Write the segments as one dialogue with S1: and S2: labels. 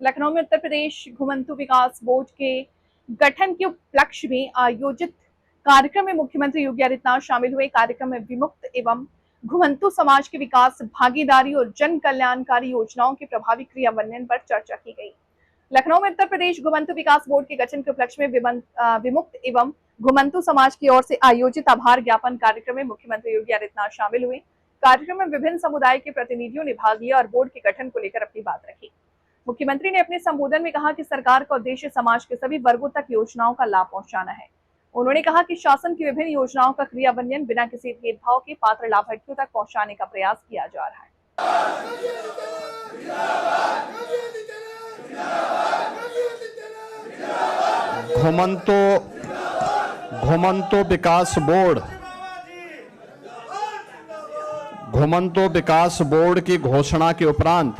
S1: लखनऊ में उत्तर प्रदेश घुमंतु विकास बोर्ड के गठन के उपलक्ष्य में आयोजित कार्यक्रम में मुख्यमंत्री योगी आदित्यनाथ शामिल हुए। कार्यक्रम में विमुक्त एवं घुमंतु समाज के विकास, भागीदारी और जन कल्याणकारी योजनाओं के प्रभावी क्रियान्वयन पर चर्चा की गई। लखनऊ में उत्तर प्रदेश घुमंतु विकास बोर्ड के गठन के उपलक्ष्य में विमुक्त एवं घुमंतु समाज की ओर से आयोजित आभार ज्ञापन कार्यक्रम में मुख्यमंत्री योगी आदित्यनाथ शामिल हुए। कार्यक्रम में विभिन्न समुदाय के प्रतिनिधियों ने भाग लिया और बोर्ड के गठन को लेकर अपनी बात रखी। मुख्यमंत्री ने अपने संबोधन में कहा कि सरकार का उद्देश्य समाज के सभी वर्गों तक योजनाओं का लाभ पहुंचाना है। उन्होंने कहा कि शासन की विभिन्न योजनाओं का क्रियान्वयन बिना किसी भेदभाव के पात्र लाभार्थियों तक पहुंचाने का प्रयास किया जा रहा है।
S2: घुमंतु विकास बोर्ड की घोषणा के उपरांत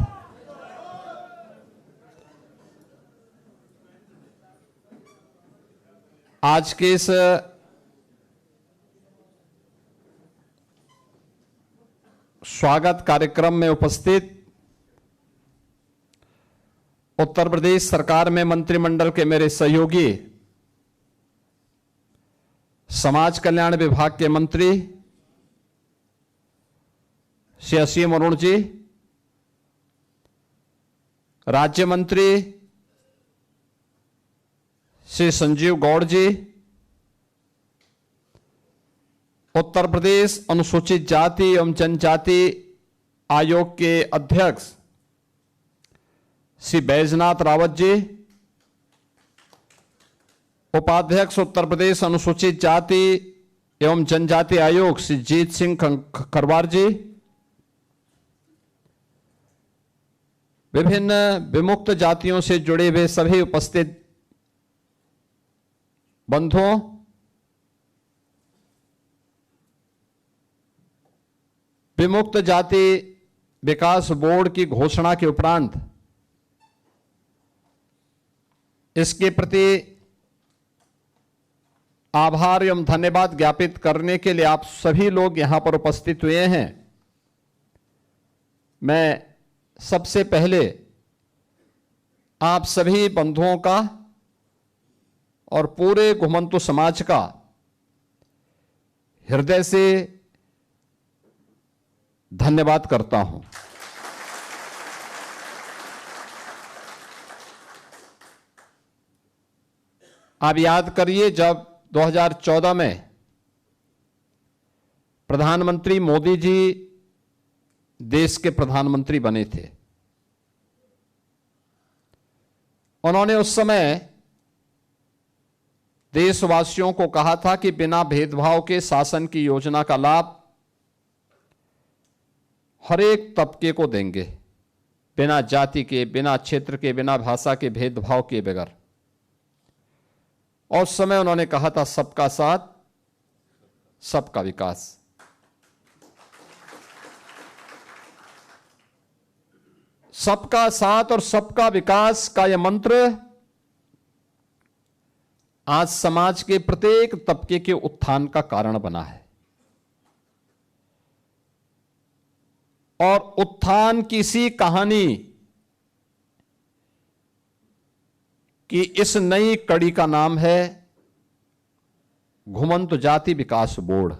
S2: आज के इस स्वागत कार्यक्रम में उपस्थित उत्तर प्रदेश सरकार में मंत्रिमंडल के मेरे सहयोगी, समाज कल्याण विभाग के मंत्री श्री असीम अरुण जी, राज्य मंत्री श्री संजीव गौड़ जी, उत्तर प्रदेश अनुसूचित जाति एवं जनजाति आयोग के अध्यक्ष श्री बैजनाथ रावत जी, उपाध्यक्ष उत्तर प्रदेश अनुसूचित जाति एवं जनजाति आयोग श्री जीत सिंह खरवार जी, विभिन्न विमुक्त जातियों से जुड़े हुए सभी उपस्थित बंधुओं, विमुक्त जाति विकास बोर्ड की घोषणा के उपरांत इसके प्रति आभार एवं धन्यवाद ज्ञापित करने के लिए आप सभी लोग यहां पर उपस्थित हुए हैं। मैं सबसे पहले आप सभी बंधुओं का और पूरे घुमंतु समाज का हृदय से धन्यवाद करता हूं। आप याद करिए, जब 2014 में प्रधानमंत्री मोदी जी देश के प्रधानमंत्री बने थे, उन्होंने उस समय देशवासियों को कहा था कि बिना भेदभाव के शासन की योजना का लाभ हर एक तबके को देंगे, बिना जाति के, बिना क्षेत्र के, बिना भाषा के भेदभाव के बगैर। और उस समय उन्होंने कहा था सबका साथ सबका विकास। सबका साथ और सबका विकास का यह मंत्र आज समाज के प्रत्येक तबके के उत्थान का कारण बना है। और उत्थान की सी कहानी कि इस नई कड़ी का नाम है घुमंतु जाति विकास बोर्ड।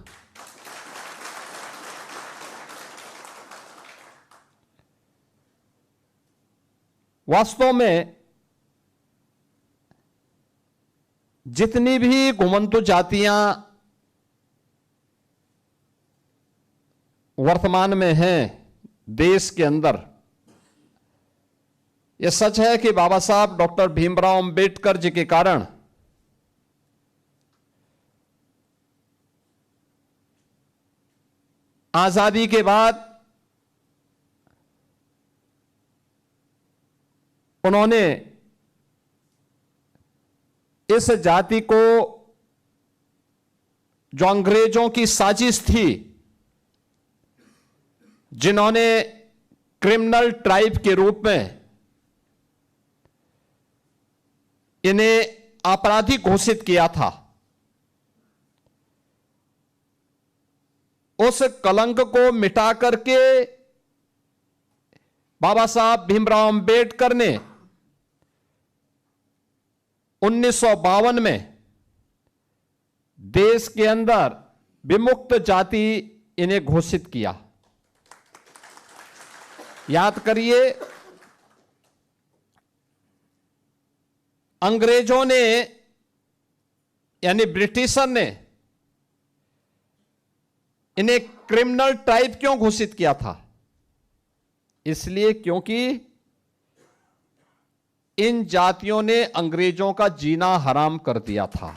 S2: वास्तव में जितनी भी घुमंतु जातियां वर्तमान में हैं देश के अंदर, यह सच है कि बाबा साहब डॉक्टर भीमराव अंबेडकर जी के कारण आजादी के बाद उन्होंने इस जाति को, जो अंग्रेजों की साजिश थी, जिन्होंने क्रिमिनल ट्राइब के रूप में इन्हें आपराधिक घोषित किया था, उस कलंक को मिटा करके बाबा साहब भीमराव अंबेडकर ने 1952 में देश के अंदर विमुक्त जाति इन्हें घोषित किया। याद करिए, अंग्रेजों ने यानी ब्रिटिशर ने इन्हें क्रिमिनल ट्राइब क्यों घोषित किया था? इसलिए क्योंकि इन जातियों ने अंग्रेजों का जीना हराम कर दिया था।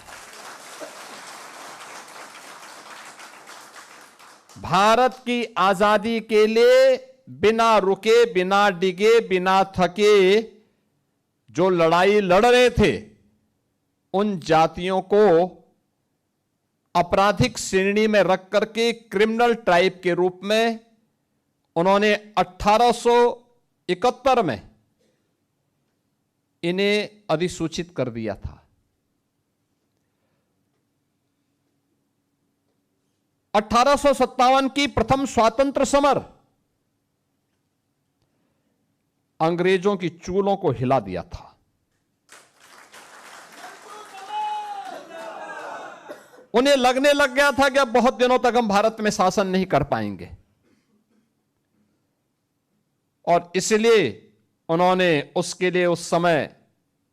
S2: भारत की आजादी के लिए बिना रुके, बिना डिगे, बिना थके जो लड़ाई लड़ रहे थे, उन जातियों को आपराधिक श्रेणी में रख करके क्रिमिनल ट्राइब के रूप में उन्होंने 1871 में इन्हें अधिसूचित कर दिया था। 1857 की प्रथम स्वातंत्र समर अंग्रेजों की चूलों को हिला दिया था। उन्हें लगने लग गया था कि अब बहुत दिनों तक हम भारत में शासन नहीं कर पाएंगे, और इसलिए उन्होंने उसके लिए उस समय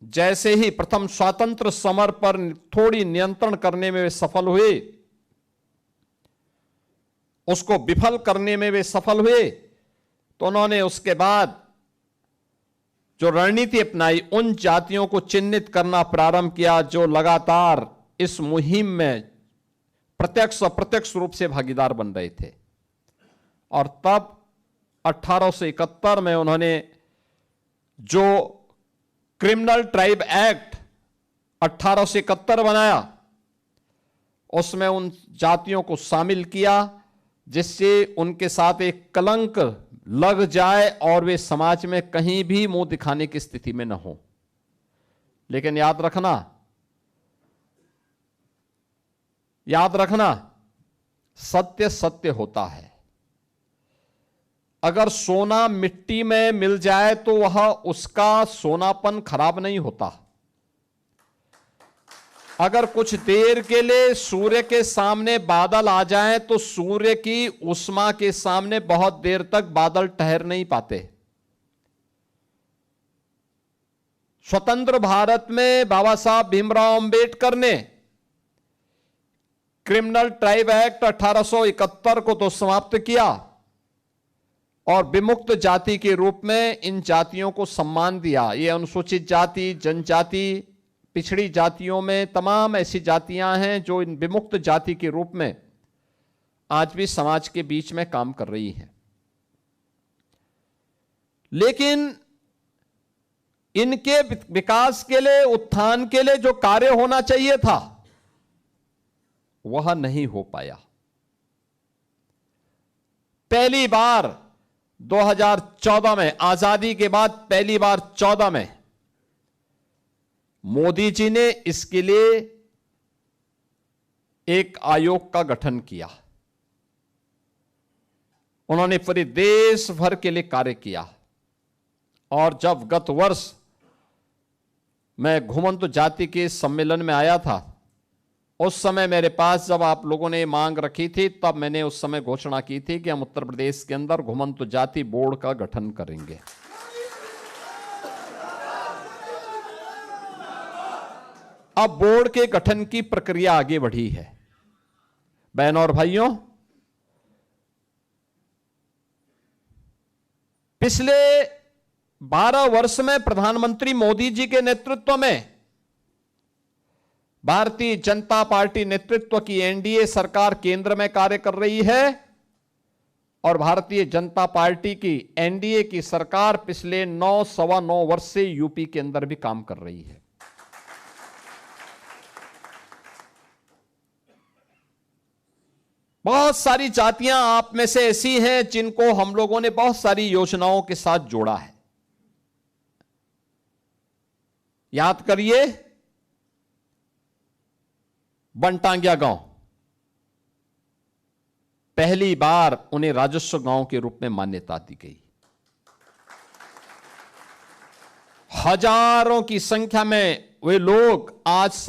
S2: जैसे ही प्रथम स्वातंत्र समर पर थोड़ी नियंत्रण करने में वे सफल हुए, उसको विफल करने में वे सफल हुए, तो उन्होंने उसके बाद जो रणनीति अपनाई, उन जातियों को चिन्हित करना प्रारंभ किया जो लगातार इस मुहिम में प्रत्यक्ष अप्रत्यक्ष रूप से भागीदार बन रहे थे। और तब 1871 में उन्होंने जो क्रिमिनल ट्राइब एक्ट 1871 बनाया, उसमें उन जातियों को शामिल किया जिससे उनके साथ एक कलंक लग जाए और वे समाज में कहीं भी मुंह दिखाने की स्थिति में न हो। लेकिन याद रखना, सत्य सत्य होता है। अगर सोना मिट्टी में मिल जाए तो वह उसका सोनापन खराब नहीं होता। अगर कुछ देर के लिए सूर्य के सामने बादल आ जाएं तो सूर्य की उष्मा के सामने बहुत देर तक बादल ठहर नहीं पाते। स्वतंत्र भारत में बाबा साहब भीमराव अंबेडकर ने क्रिमिनल ट्राइब एक्ट 1871 को तो समाप्त किया और विमुक्त जाति के रूप में इन जातियों को सम्मान दिया। ये अनुसूचित जाति, जनजाति, पिछड़ी जातियों में तमाम ऐसी जातियां हैं जो इन विमुक्त जाति के रूप में आज भी समाज के बीच में काम कर रही हैं। लेकिन इनके विकास के लिए, उत्थान के लिए जो कार्य होना चाहिए था वह नहीं हो पाया। पहली बार 2014 में, आजादी के बाद पहली बार 14 में मोदी जी ने इसके लिए एक आयोग का गठन किया। उन्होंने पूरे देश भर के लिए कार्य किया। और जब गत वर्ष मैं घुमंतु जाति के सम्मेलन में आया था, उस समय मेरे पास जब आप लोगों ने मांग रखी थी, तब मैंने उस समय घोषणा की थी कि हम उत्तर प्रदेश के अंदर घुमंतु जाति बोर्ड का गठन करेंगे। अब बोर्ड के गठन की प्रक्रिया आगे बढ़ी है। बहनों और भाइयों, पिछले 12 वर्ष में प्रधानमंत्री मोदी जी के नेतृत्व में भारतीय जनता पार्टी नेतृत्व की एनडीए सरकार केंद्र में कार्य कर रही है और भारतीय जनता पार्टी की एनडीए की सरकार पिछले 9-9.25 वर्ष से यूपी के अंदर भी काम कर रही है। बहुत सारी जातियां आप में से ऐसी हैं जिनको हम लोगों ने बहुत सारी योजनाओं के साथ जोड़ा है। याद करिए, बनटांगिया गांव, पहली बार उन्हें राजस्व गांव के रूप में मान्यता दी गई। हजारों की संख्या में वे लोग आज